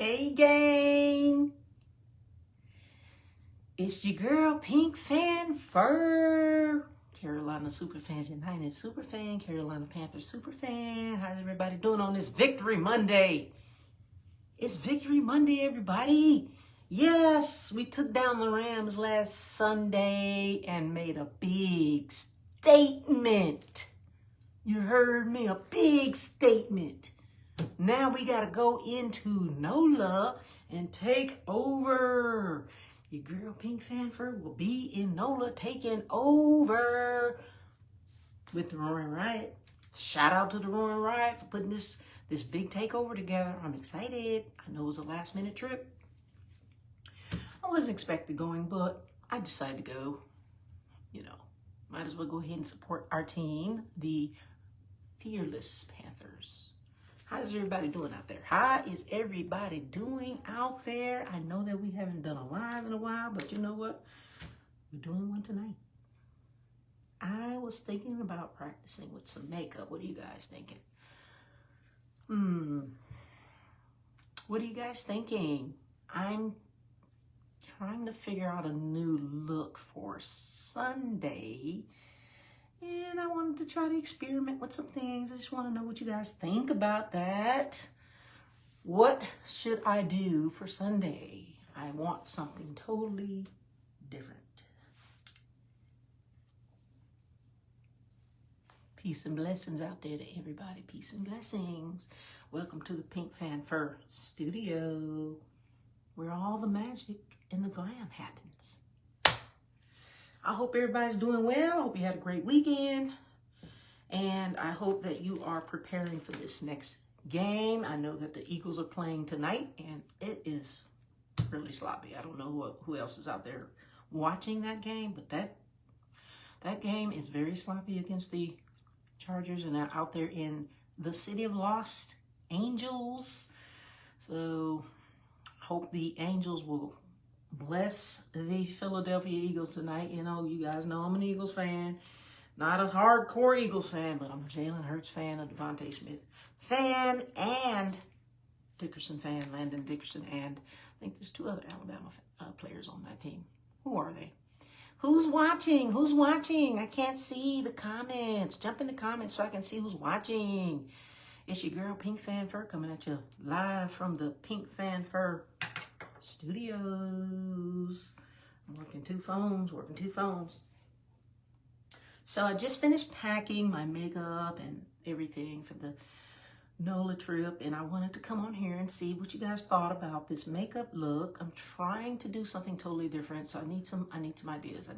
Hey gang, it's your girl Pink Fan Fur, Carolina Superfans United Superfan, Carolina Panthers Superfan. How's everybody doing on this Victory Monday? It's Victory Monday, everybody. Yes, we took down the Rams last Sunday and made a big statement. You heard me, a big statement. Now we got to go into NOLA and take over. Your girl Pink Fan Fur will be in NOLA taking over with the Roaring Riot. Shout out to the Roaring Riot for putting this big takeover together. I'm excited. I know it was a last minute trip. I wasn't expected going, but I decided to go. You know, might as well go ahead and support our team, the Fearless Panthers. How's everybody doing out there? How is everybody doing out there? I know that we haven't done a live in a while, but you know what? We're doing one tonight. I was thinking about practicing with some makeup. What are you guys thinking? What are you guys thinking? I'm trying to figure out a new look for Sunday. And I wanted to try to experiment with some things. I just want to know what you guys think about that. What should I do for Sunday? I want something totally different. Peace and blessings out there to everybody. Peace and blessings. Welcome to the Pink Fan Fur Studio, where all the magic and the glam happens. I hope everybody's doing well. I hope you had a great weekend. And I hope that you are preparing for this next game. I know that the Eagles are playing tonight, and it is really sloppy. I don't know who else is out there watching that game, but that game is very sloppy against the Chargers, and out there in the city of Lost Angels. So I hope the Angels will bless the Philadelphia Eagles tonight. You know, you guys know I'm an Eagles fan. Not a hardcore Eagles fan, but I'm a Jalen Hurts fan, a Devontae Smith fan, and Dickerson fan, Landon Dickerson, and I think there's two other Alabama players on that team. Who are they? Who's watching? Who's watching? I can't see the comments. Jump in the comments so I can see who's watching. It's your girl Pink Fan Fur coming at you live from the Pink Fan Fur Studios. I'm working two phones. So I just finished packing my makeup and everything for the NOLA trip, and I wanted to come on here and see what you guys thought about this makeup look. I'm trying to do something totally different, so I need some ideas. What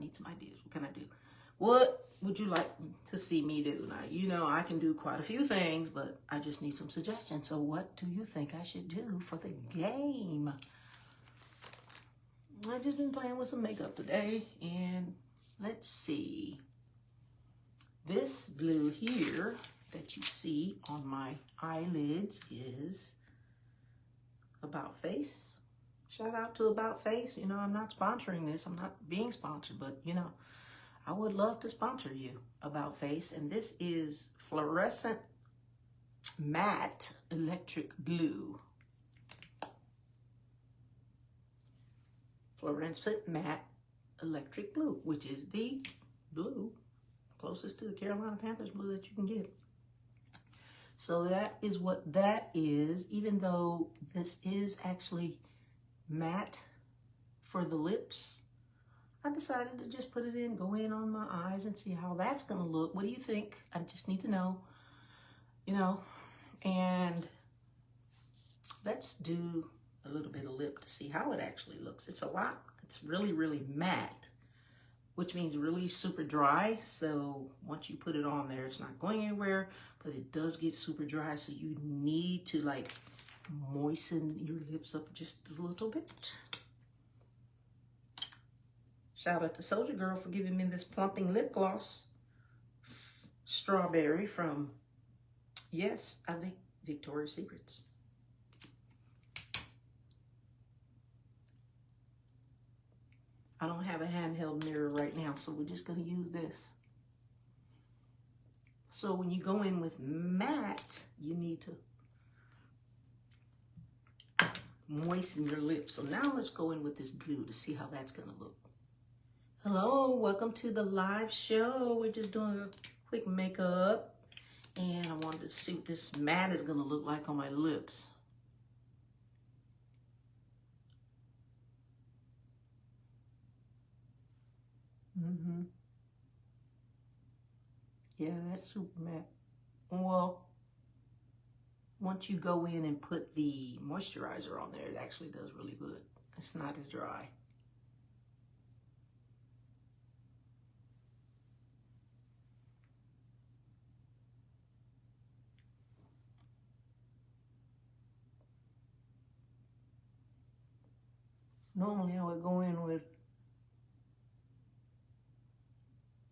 can I do? What would you like to see me do? Now, you know, I can do quite a few things, but I just need some suggestions. So what do you think I should do for the game? I just been playing with some makeup today, and let's see. This blue here that you see on my eyelids is About Face. Shout out to About Face. You know, I'm not sponsoring this. I'm not being sponsored, but you know, I would love to sponsor you, About Face. And this is Fluorescent Matte Electric Blue. Fluorescent Matte Electric Blue, which is the blue closest to the Carolina Panthers blue that you can get. So that is what that is, even though this is actually matte for the lips. I decided to just put it in, go in on my eyes and see how that's going to look. What do you think? I just need to know, you know, and let's do a little bit of lip to see how it actually looks. It's really, really matte, which means really super dry. So once you put it on there, it's not going anywhere, but it does get super dry. So you need to like moisten your lips up just a little bit. Shout out to Soldier Girl for giving me this plumping lip gloss. Strawberry from, yes, I think Victoria's Secrets. I don't have a handheld mirror right now, so we're just going to use this. So when you go in with matte, you need to moisten your lips. So now let's go in with this blue to see how that's gonna look. Hello, welcome to the live show. We're just doing a quick makeup, and I wanted to see what this matte is gonna look like on my lips. Yeah, that's super matte. Well, once you go in and put the moisturizer on there, it actually does really good. It's not as dry. Normally I would go in with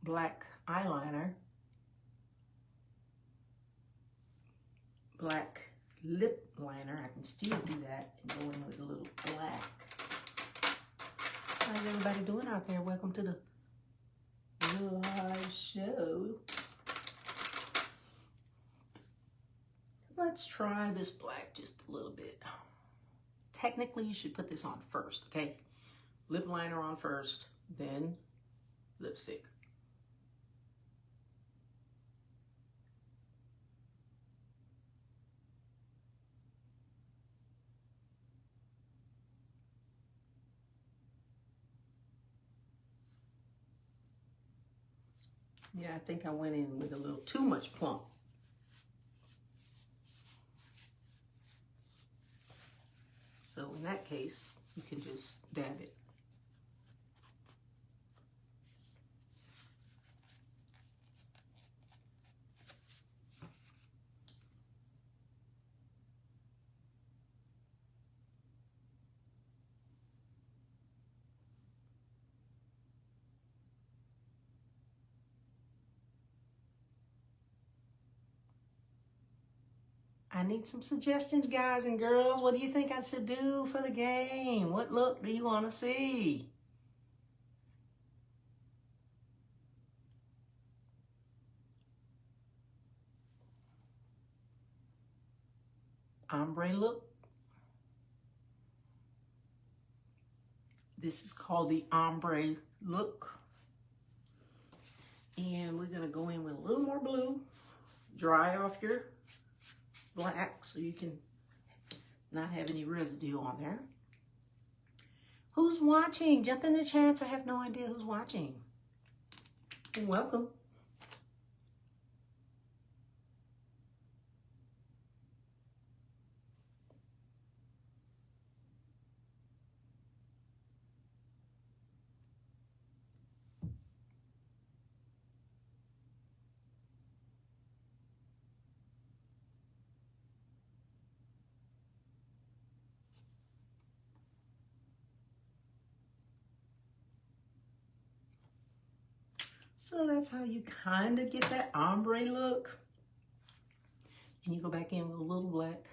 black eyeliner, black lip liner. I can still do that and go in with a little black. How's everybody doing out there? Welcome to the live show. Let's try this black just a little bit. Technically, you should put this on first, okay? Lip liner on first, then lipstick. Yeah, I think I went in with a little too much plump. So in that case, you can just dab it. I need some suggestions, guys and girls. What do you think I should do for the game? What look do you want to see? Ombre look. This is called the ombre look. And we're going to go in with a little more blue. Dry off your black so you can not have any residue on there. Who's watching? Jump in the chat. I have no idea who's watching. Welcome. So that's how you kind of get that ombre look. And you go back in with a little black.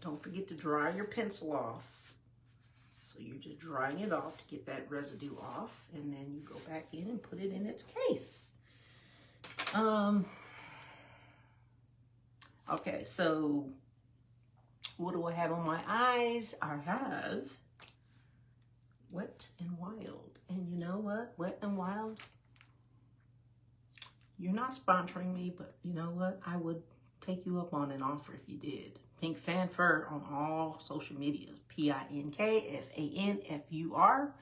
Don't forget to dry your pencil off. So you're just drying it off to get that residue off, and then you go back in and put it in its case. Okay, so what do I have on my eyes? I have Wet n Wild. And you know what? Wet n Wild, you're not sponsoring me, but you know what? I would take you up on an offer if you did. Pink Fan Fur on all social medias. PINKFANFUR.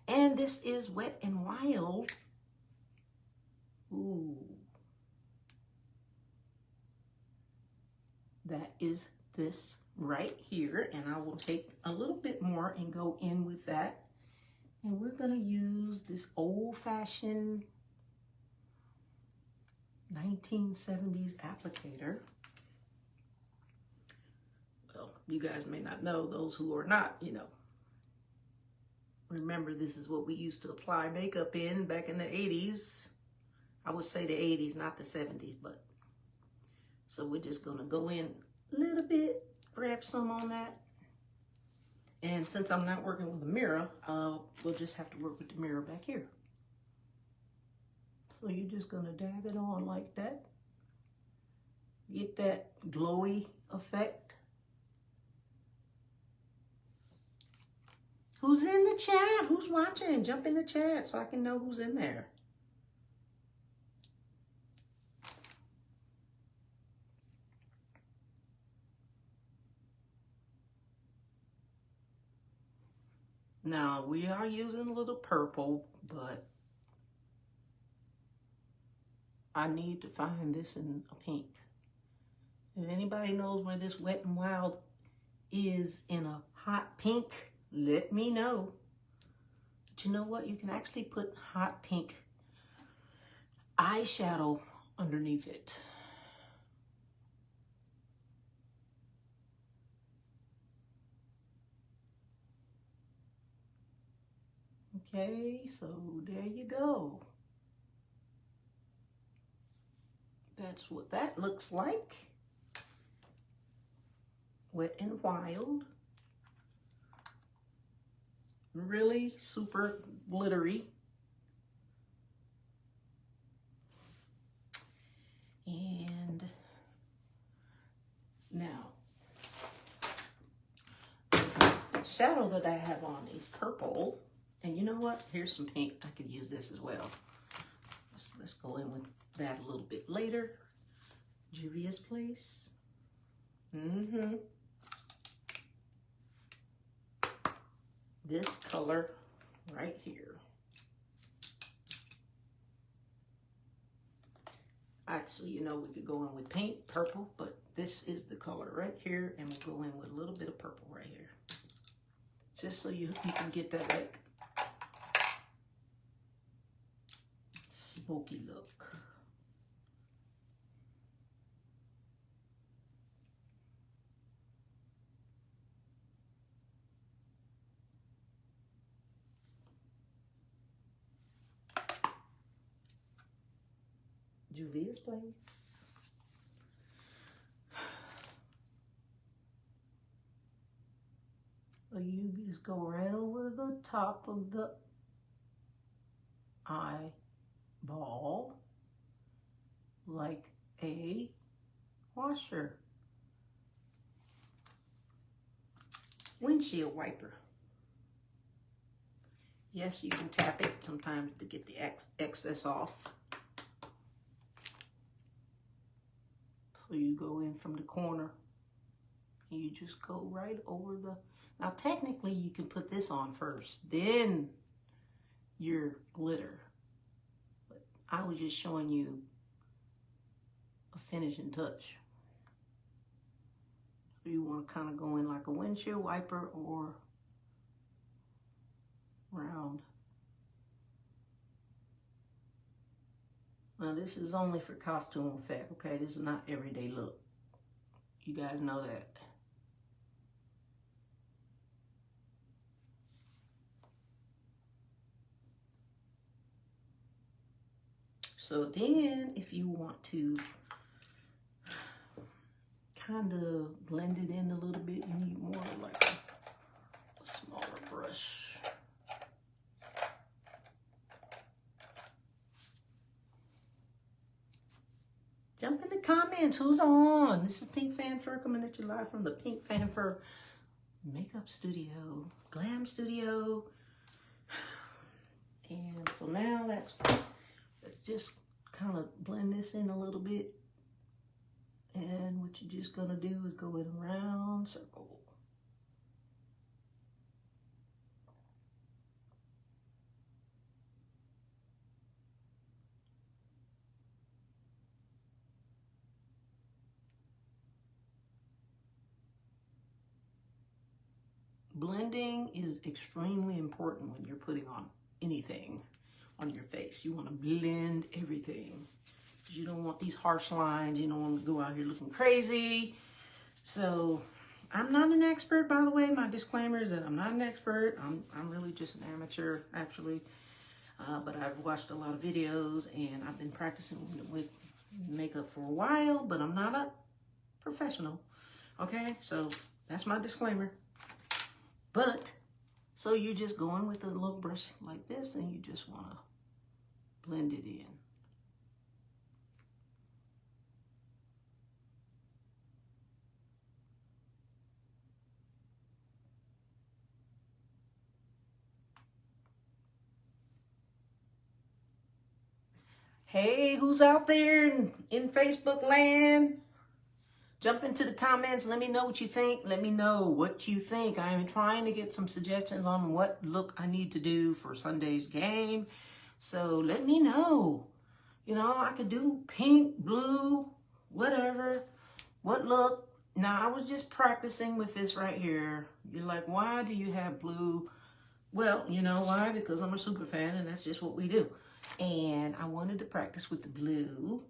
And this is Wet n Wild. Ooh. That is this right here. And I will take a little bit more and go in with that. And we're going to use this old-fashioned 1970s applicator. Well, you guys may not know, those who are not, you know, Remember, this is what we used to apply makeup in back in the 80s. I would say the 80s, not the 70s, but. So we're just gonna go in a little bit, grab some on that. And since I'm not working with a mirror, we'll just have to work with the mirror back here. So you're just gonna dab it on like that. Get that glowy effect. Who's in the chat? Who's watching? Jump in the chat so I can know who's in there. Now, we are using a little purple, but I need to find this in a pink. If anybody knows where this Wet n Wild is in a hot pink, let me know. But you know what? You can actually put hot pink eyeshadow underneath it. Okay, so there you go. That's what that looks like. Wet n Wild. Really super glittery. And now, the shadow that I have on is purple. And you know what? Here's some pink. I could use this as well. Let's go in with that a little bit later. Juvia's Place. This color right here. Actually, you know, we could go in with paint, purple, but this is the color right here, and we'll go in with a little bit of purple right here. Just so you can get that, like, smoky look. Juvia's Place. So you just go right over the top of the eyeball like a washer. Windshield wiper. Yes, you can tap it sometimes to get the excess off. So you go in from the corner and you just go right over the... Now technically you can put this on first, then your glitter. But I was just showing you a finishing touch. So you want to kind of go in like a windshield wiper or round. Now this is only for costume effect, okay? This is not everyday look. You guys know that. So then if you want to kind of blend it in a little bit, you need more like a smaller brush. Jump in the comments. Who's on? This is Pink Fan Fur coming at you live from the Pink Fan Fur Makeup Studio, Glam Studio. And so now let's just kind of blend this in a little bit. And what you're just gonna do is go in a round circle. Blending is extremely important when you're putting on anything on your face. You want to blend everything. You don't want these harsh lines. You don't want to go out here looking crazy. So I'm not an expert, by the way. My disclaimer is that I'm not an expert. I'm really just an amateur, actually. But I've watched a lot of videos, and I've been practicing with makeup for a while, but I'm not a professional. Okay, so that's my disclaimer. But, so you're just going with a little brush like this, and you just want to blend it in. Hey, who's out there in Facebook land? Jump into the comments. Let me know what you think. Let me know what you think. I am trying to get some suggestions on what look I need to do for Sunday's game. So let me know. You know, I could do pink, blue, whatever. What look? Now, I was just practicing with this right here. You're like, why do you have blue? Well, you know why? Because I'm a super fan, and that's just what we do. And I wanted to practice with the blue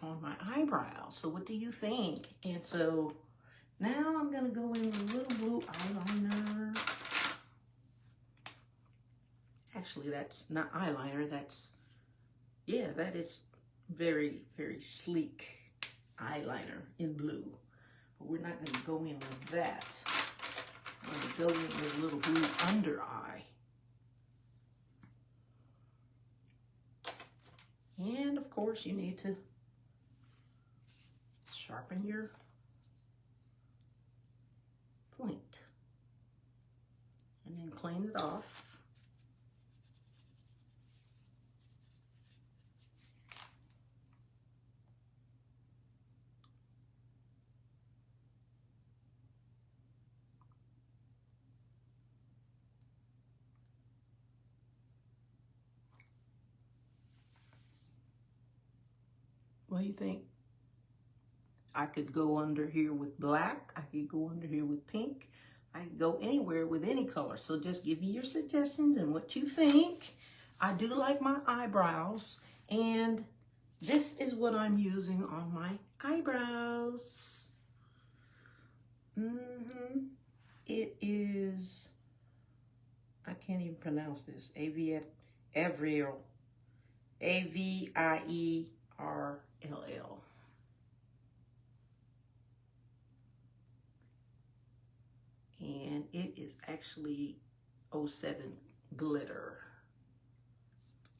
on my eyebrows. So what do you think? And so now I'm going to go in with a little blue eyeliner. Actually, that's not eyeliner. That's, yeah, that is very, very sleek eyeliner in blue. But we're not going to go in with that. I'm going to go in with a little blue under eye. And of course, you need to sharpen your point and then clean it off. What do you think? I could go under here with black. I could go under here with pink. I could go anywhere with any color. So just give me your suggestions and what you think. I do like my eyebrows. And this is what I'm using on my eyebrows. It is, I can't even pronounce this. Avril. A-V-I-E-R-L-L. And it is actually 07 glitter.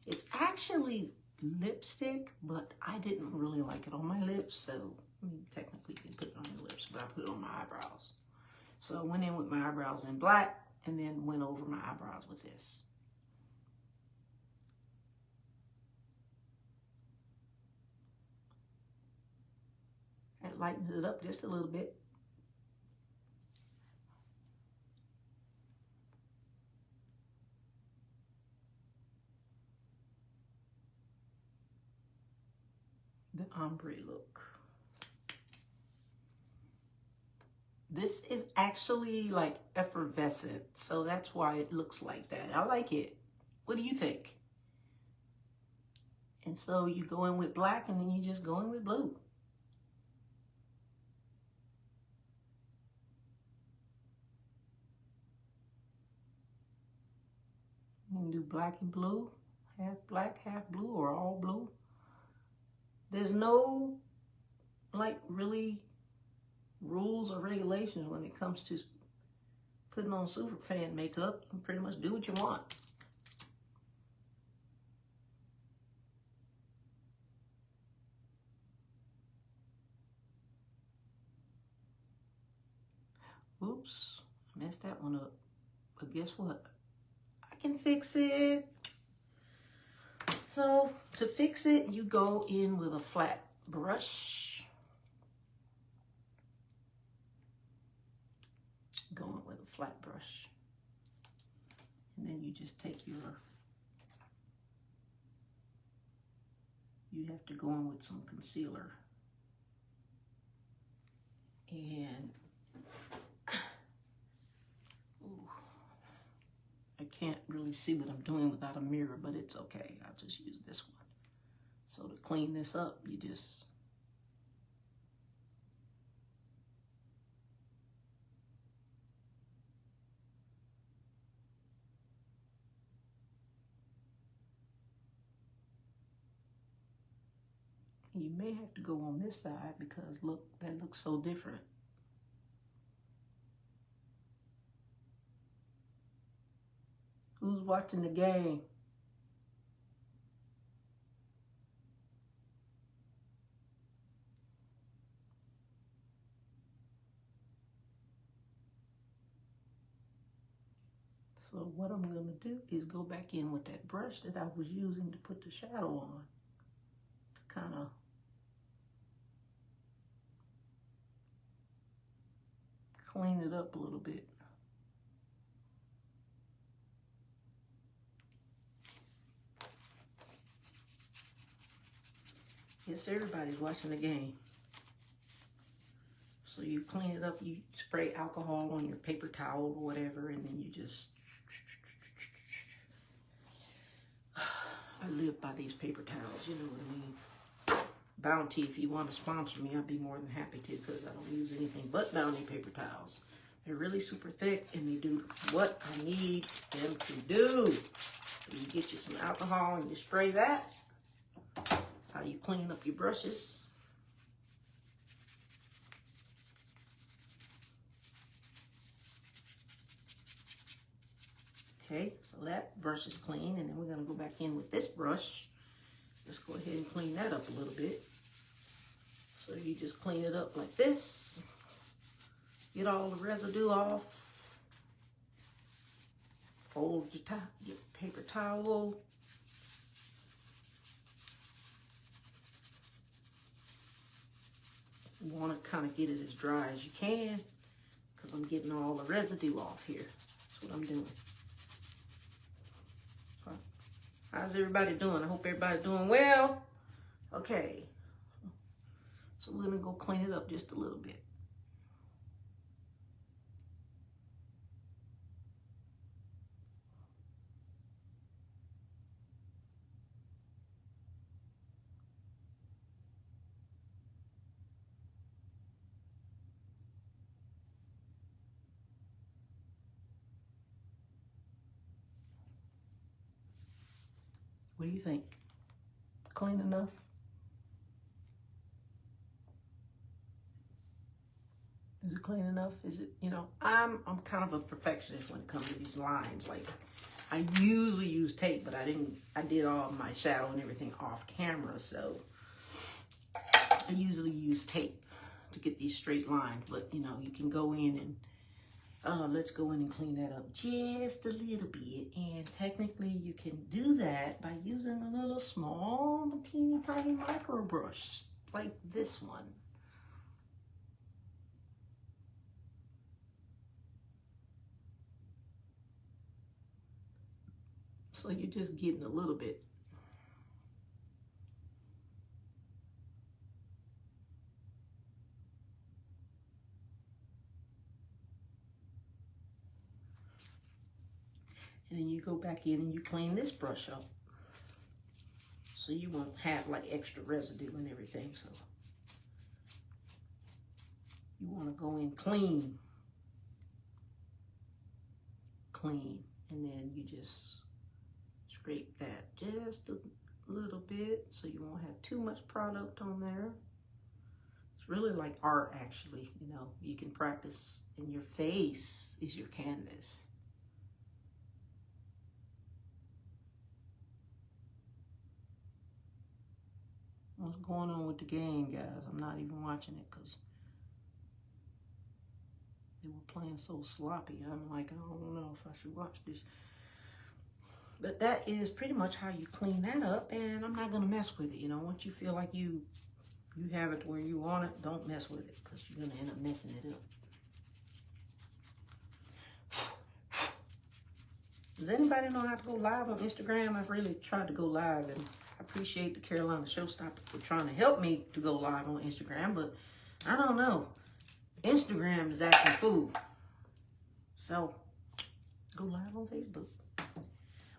It's actually lipstick, but I didn't really like it on my lips, so I mean, technically you can put it on your lips, but I put it on my eyebrows. So I went in with my eyebrows in black and then went over my eyebrows with this. That lightens it up just a little bit. The ombre look. This is actually like effervescent, so that's why it looks like that. I like it. What do you think? And so you go in with black and then you just go in with blue. You can do black and blue, half black, half blue, or all blue. There's no, like, really rules or regulations when it comes to putting on super fan makeup. You pretty much do what you want. Oops, I messed that one up. But guess what? I can fix it. So to fix it, you go in with a flat brush. Going with a flat brush. And then you just take you have to go in with some concealer. And I can't really see what I'm doing without a mirror, but it's okay. I'll just use this one. So to clean this up, you just You may have to go on this side because look, that looks so different. Who's watching the game? So what I'm going to do is go back in with that brush that I was using to put the shadow on. To kind of clean it up a little bit. Yes, everybody's watching the game. So you clean it up, you spray alcohol on your paper towel or whatever, and then you just... I live by these paper towels, you know what I mean? Bounty, if you want to sponsor me, I'd be more than happy to, because I don't use anything but Bounty paper towels. They're really super thick, and they do what I need them to do. So you get you some alcohol and you spray that. That's how you clean up your brushes. Okay, so that brush is clean, and then we're gonna go back in with this brush. Let's go ahead and clean that up a little bit. So you just clean it up like this. Get all the residue off. Fold your paper towel. You wanna kinda get it as dry as you can, because I'm getting all the residue off here. That's what I'm doing. How's everybody doing? I hope everybody's doing well. Okay. So we're gonna go clean it up just a little bit. What do you think? Clean enough? Is it clean enough? Is it, you know, I'm kind of a perfectionist when it comes to these lines. Like, I usually use tape, but I did all my shadow and everything off camera, so I usually use tape to get these straight lines. But, you know, you can go in and let's go in and clean that up just a little bit. And technically you can do that by using a little small, teeny tiny micro brush like this one. So you're just getting a little bit. And then you go back in and you clean this brush up. So you won't have like extra residue and everything. So you want to go in clean. Clean. And then you just scrape that just a little bit so you won't have too much product on there. It's really like art, actually. You know, you can practice, and your face is your canvas. What's going on with the game, guys? I'm not even watching it because they were playing so sloppy. I'm like, I don't know if I should watch this. But that is pretty much how you clean that up, and I'm not gonna mess with it. You know, once you feel like you have it where you want it, don't mess with it because you're gonna end up messing it up. Does anybody know how to go live on Instagram? I've really tried to go live, and I appreciate the Carolina Showstopper for trying to help me to go live on Instagram, but I don't know. Instagram is acting fool. So, go live on Facebook.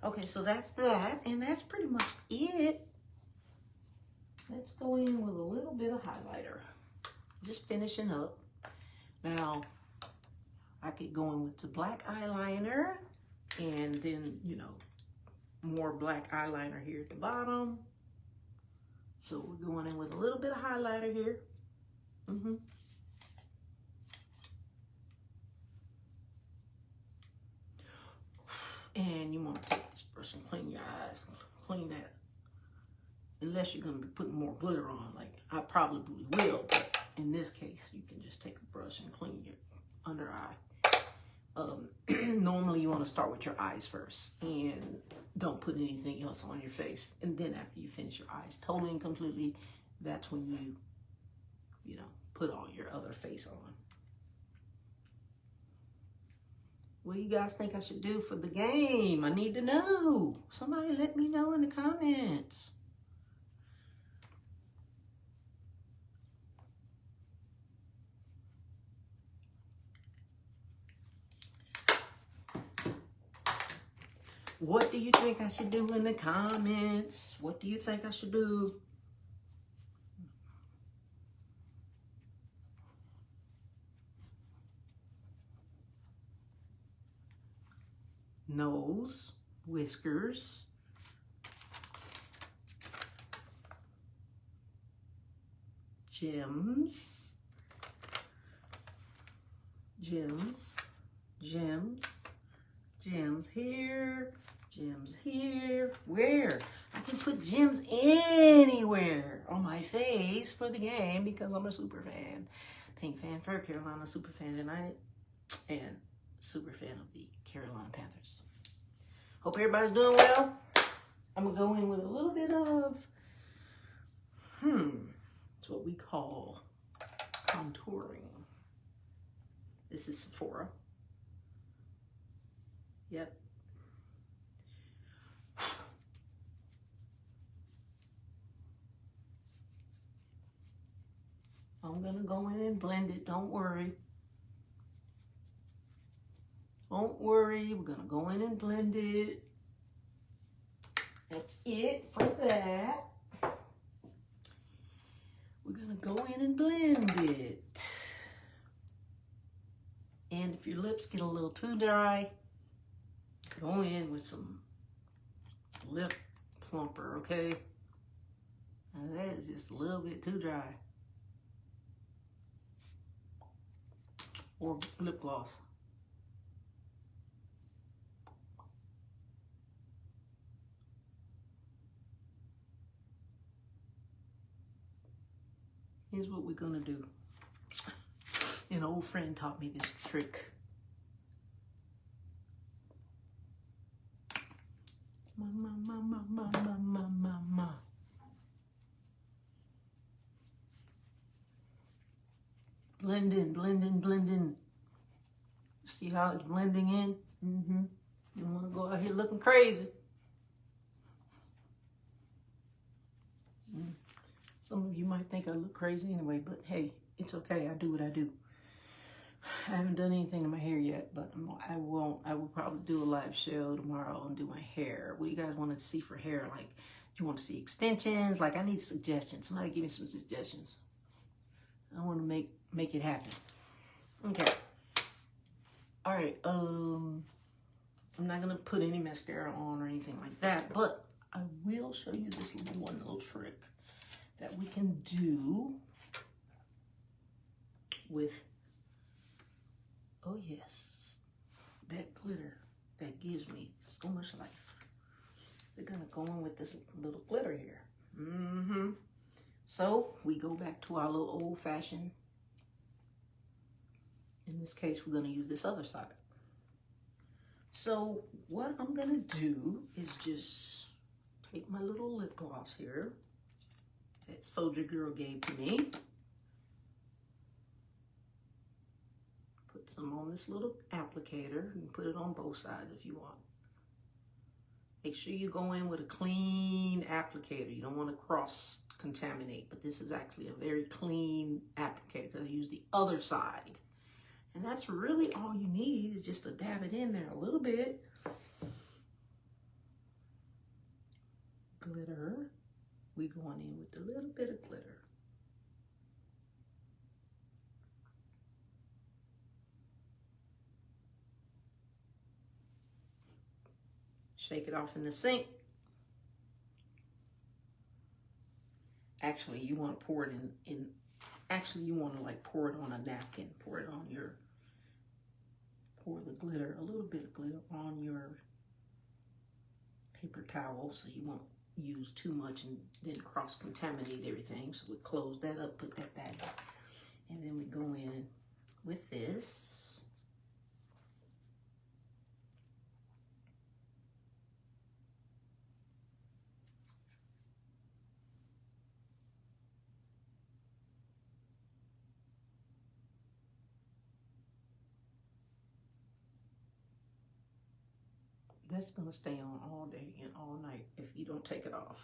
Okay, so that's that, and that's pretty much it. Let's go in with a little bit of highlighter. Just finishing up. Now, I could go in with the black eyeliner, and then, you know, more black eyeliner here at the bottom. So we're going in with a little bit of highlighter here. And you want to take this brush and clean your eyes. Clean that. Unless you're going to be putting more glitter on, like I probably will. But in this case, you can just take a brush and clean your under eye. Normally you want to start with your eyes first and don't put anything else on your face. And then after you finish your eyes totally and completely, that's when you know, put all your other face on. What do you guys think I should do for the game? I need to know. Somebody let me know in the comments. What do you think I should do in the comments? What do you think I should do? Nose, whiskers, gems, gems, gems, gems here, gems here. Where? I can put gems anywhere on my face for the game because I'm a super fan. Pink fan for Carolina Superfans United and super fan of the Carolina Panthers. Hope everybody's doing well. I'm gonna go in with a little bit of, it's what we call contouring. This is Sephora. Yep. I'm gonna go in and blend it, don't worry. Don't worry, we're gonna go in and blend it. That's it for that. We're gonna go in and blend it. And if your lips get a little too dry, go in with some lip plumper, okay? Now that is just a little bit too dry. Or lip gloss. Here's what we're gonna do. An old friend taught me this trick. Blend in, blend in, blend in. See how it's blending in? You don't want to go out here looking crazy. Some of you might think I look crazy anyway, but hey, it's okay. I do what I do. I haven't done anything to my hair yet, but I won't. I will probably do a live show tomorrow and do my hair. What do you guys want to see for hair? Like, do you want to see extensions? Like, I need suggestions. Somebody give me some suggestions. I want to make it happen. Okay. All right. I'm not gonna put any mascara on or anything like that, but I will show you this one little trick that we can do with, oh yes, that glitter that gives me so much life. We're gonna go in with this little glitter here. So we go back to our little old-fashioned, in this case, we're gonna use this other side. So what I'm gonna do is just take my little lip gloss here that Soldier Girl gave to me. Put some on this little applicator and put it on both sides if you want. Make sure you go in with a clean applicator. You don't want to cross-contaminate, but this is actually a very clean applicator. I use the other side. And that's really all you need is just to dab it in there a little bit. Glitter. We going in with a little bit of glitter. Shake it off in the sink. Actually, you want to pour it in actually you want to like pour it on a napkin, pour the glitter, a little bit of glitter on your paper towel so you won't use too much and then cross-contaminate everything. So we close that up, put that back, and then we go in with this. That's going to stay on all day and all night if you don't take it off.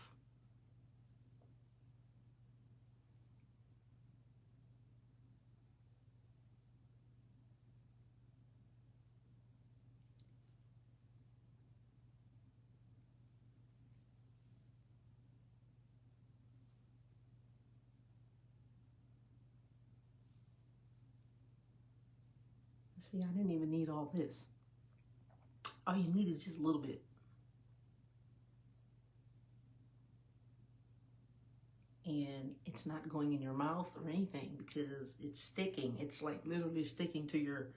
See, I didn't even need all this. All you need is just a little bit. And it's not going in your mouth or anything because it's sticking. It's like literally sticking to your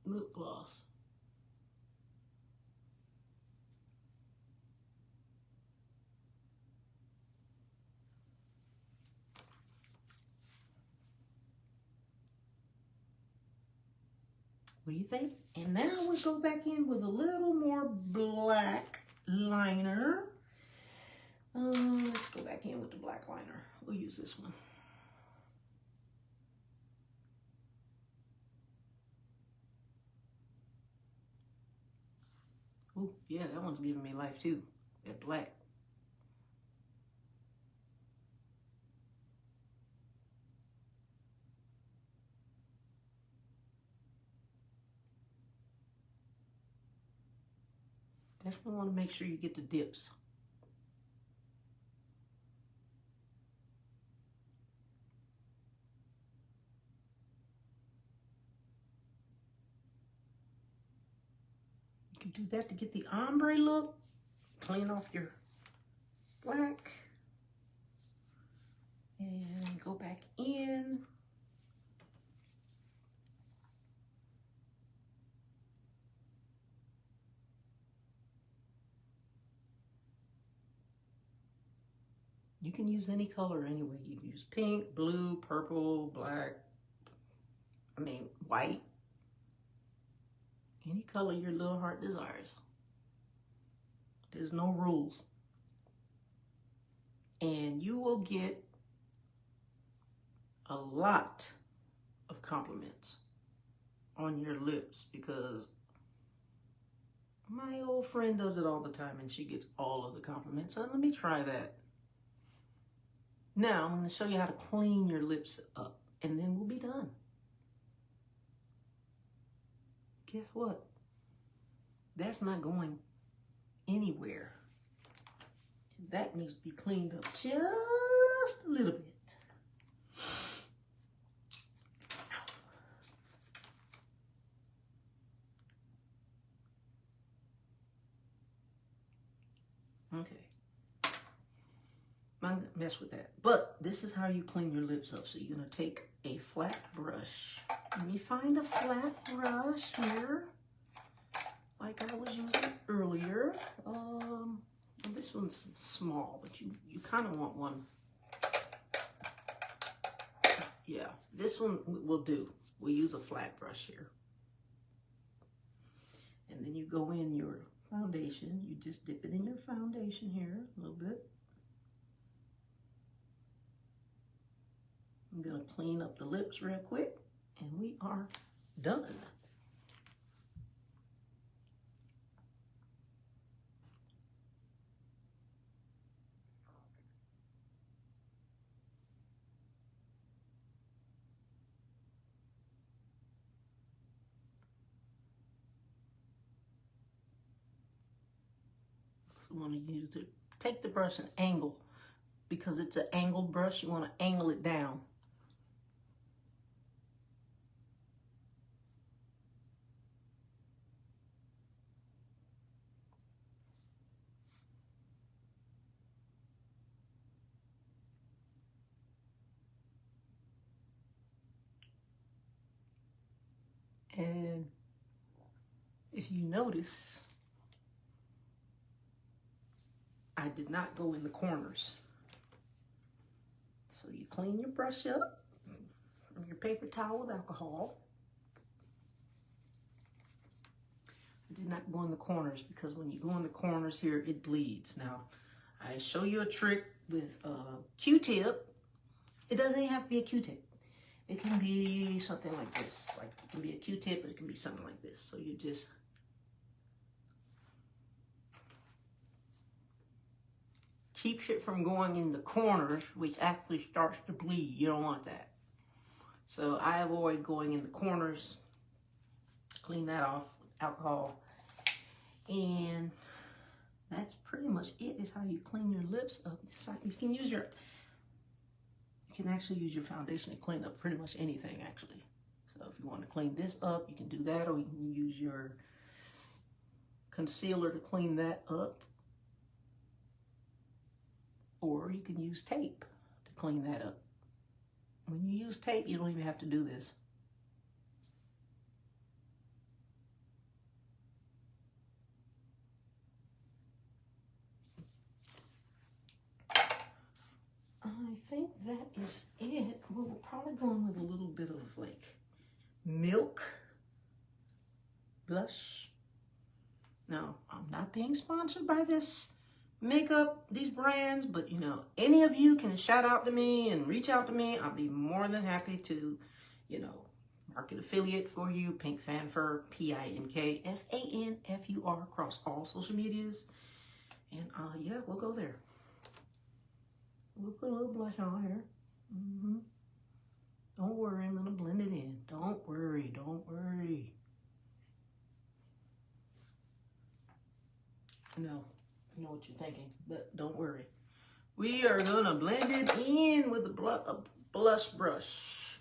lip gloss. What do you think? And now we'll go back in with a little more black liner. Let's go back in with the black liner. We'll use this one. Oh, yeah, that one's giving me life too. That black. Definitely want to make sure you get the dips. You can do that to get the ombre look. Clean off your black. And go back in. You can use any color anyway. You can use pink, blue, purple, black, white. Any color your little heart desires. There's no rules. And you will get a lot of compliments on your lips because my old friend does it all the time and she gets all of the compliments. So let me try that. Now I'm going to show you how to clean your lips up and then we'll be done. Guess what? That's not going anywhere. That needs to be cleaned up just a little bit. Okay. I'm gonna mess with that. But this is how you clean your lips up. So you're gonna take a flat brush. Let me find a flat brush here, like I was using earlier. This one's small, but you kind of want one. Yeah, this one will do. We'll use a flat brush here. And then you go in your foundation. You just dip it in your foundation here a little bit. I'm going to clean up the lips real quick, and we are done. So you want to use it. Take the brush and angle. Because it's an angled brush, you want to angle it down. And if you notice, I did not go in the corners. So you clean your brush up from your paper towel with alcohol. I did not go in the corners because when you go in the corners here, it bleeds. Now, I show you a trick with a Q-tip. It doesn't even have to be a Q-tip. It can be something like this. Like it can be a Q-tip, but it can be something like this. So you just keeps it from going in the corners, which actually starts to bleed. You don't want that. So I avoid going in the corners. Clean that off with alcohol. And that's pretty much it, is how you clean your lips up. You can use your, you can actually use your foundation to clean up pretty much anything, actually. So if you want to clean this up, you can do that, or you can use your concealer to clean that up. Or you can use tape to clean that up. When you use tape, you don't even have to do this. I think that is it. We'll probably go in with a little bit of like milk blush. Now, I'm not being sponsored by this makeup, these brands, but you know, any of you can shout out to me and reach out to me. I'll be more than happy to, you know, market affiliate for you. Pink Fanfur, PINKFANFUR, across all social medias. And yeah, we'll go there. We'll put a little blush on here. Don't worry, I'm gonna blend it in. Don't worry, don't worry. No, I know what you're thinking, but don't worry. We are gonna blend it in with a blush brush.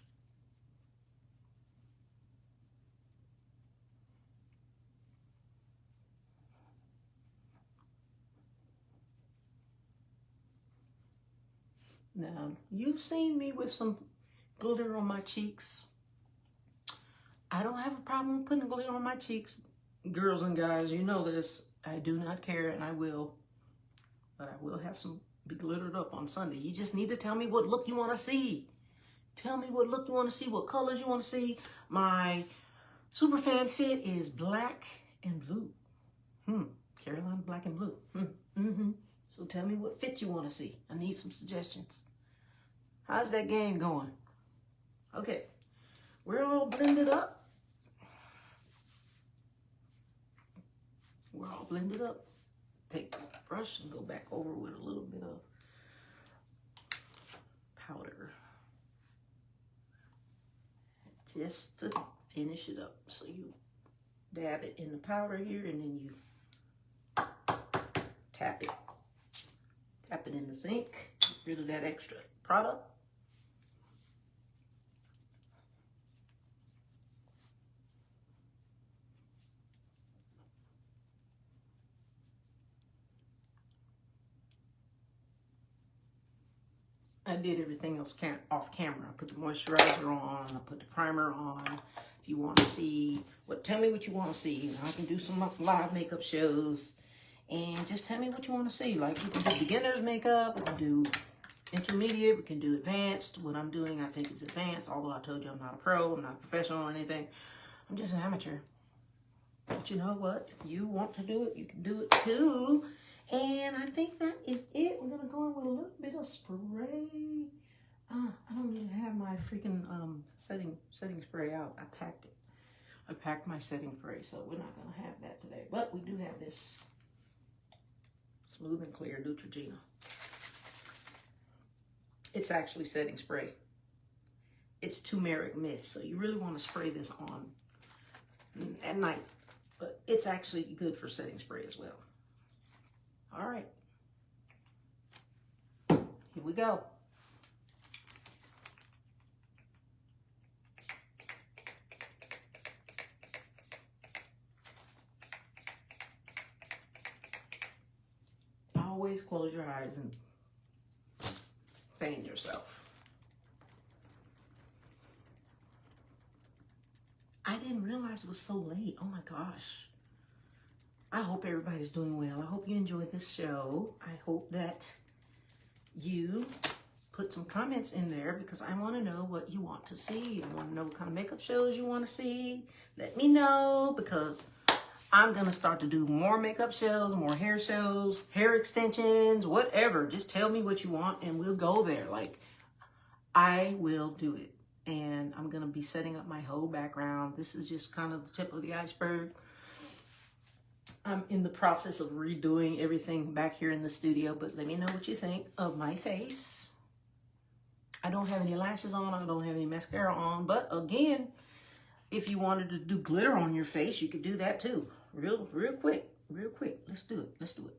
Now, you've seen me with some glitter on my cheeks. I don't have a problem putting glitter on my cheeks. Girls and guys, you know this. I do not care, and I will. But I will have some be glittered up on Sunday. You just need to tell me what look you want to see. Tell me what look you want to see, what colors you want to see. My Superfan fit is black and blue. Carolina black and blue. So tell me what fit you want to see. I need some suggestions. How's that game going? Okay, we're all blended up. We're all blended up. Take the brush and go back over with a little bit of powder. Just to finish it up. So you dab it in the powder here and then you tap it. Tap it in the sink. Get rid of that extra product. I did everything else off camera. I put the moisturizer on, I put the primer on. If you want to see, tell me what you want to see. I can do some live makeup shows, and just tell me what you want to see. Like, we can do beginner's makeup, we can do intermediate, we can do advanced. What I'm doing, I think, is advanced, although I told you I'm not a pro, I'm not a professional or anything. I'm just an amateur. But you know what? If you want to do it, you can do it too. And I think that is it. We're gonna go in with a little bit of spray. I don't even have my freaking setting spray out. I packed it. I packed my setting spray, so we're not gonna have that today. But we do have this Smooth and Clear Neutrogena. It's actually setting spray. It's turmeric mist, so you really want to spray this on at night. But it's actually good for setting spray as well. All right, here we go. Always close your eyes and fan yourself. I I didn't realize it was so late. Oh my gosh. I hope everybody's doing well. I hope you enjoyed this show. I hope that you put some comments in there because I want to know what you want to see. I want to know what kind of makeup shows you want to see. Let me know because I'm going to start to do more makeup shows, more hair shows, hair extensions, whatever. Just tell me what you want and we'll go there. Like, I will do it. And I'm going to be setting up my whole background. This is just kind of the tip of the iceberg. I'm in the process of redoing everything back here in the studio, but let me know what you think of my face. I don't have any lashes on. I don't have any mascara on. But again, if you wanted to do glitter on your face, you could do that too. Real quick. Let's do it. Let's do it.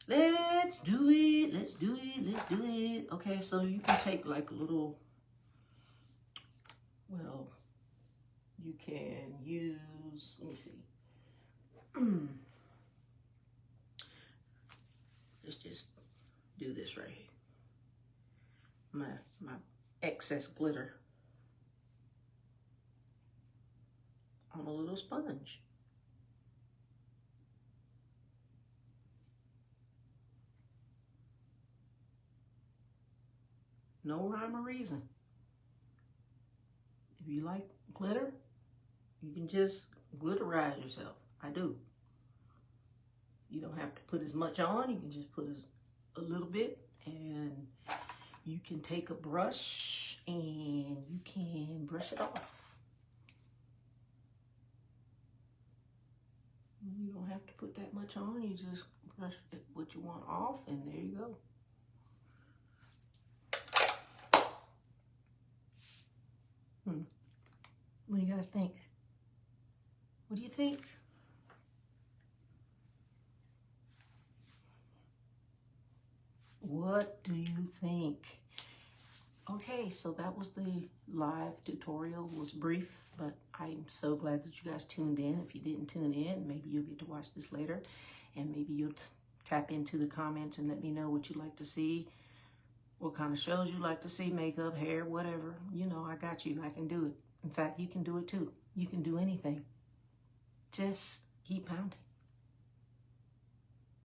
Let's do it. Let's do it. Let's do it. Okay, so you can take like a little, well, you can use, let me see. Let's just do this right here. My excess glitter on a little sponge. No rhyme or reason. If you like glitter, you can just glitterize yourself. I do. You don't have to put as much on. You can just put a little bit, and you can take a brush and you can brush it off. You don't have to put that much on. You just brush what you want off, and there you go. What do you guys think? What do you think? What do you think? Okay, so that was the live tutorial. It was brief, but I'm so glad that you guys tuned in. If you didn't tune in, maybe you'll get to watch this later, and maybe you'll tap into the comments and let me know what you'd like to see, what kind of shows you like to see, makeup, hair, whatever. You know, I got you. I can do it. In fact, you can do it too. You can do anything. Just keep pounding.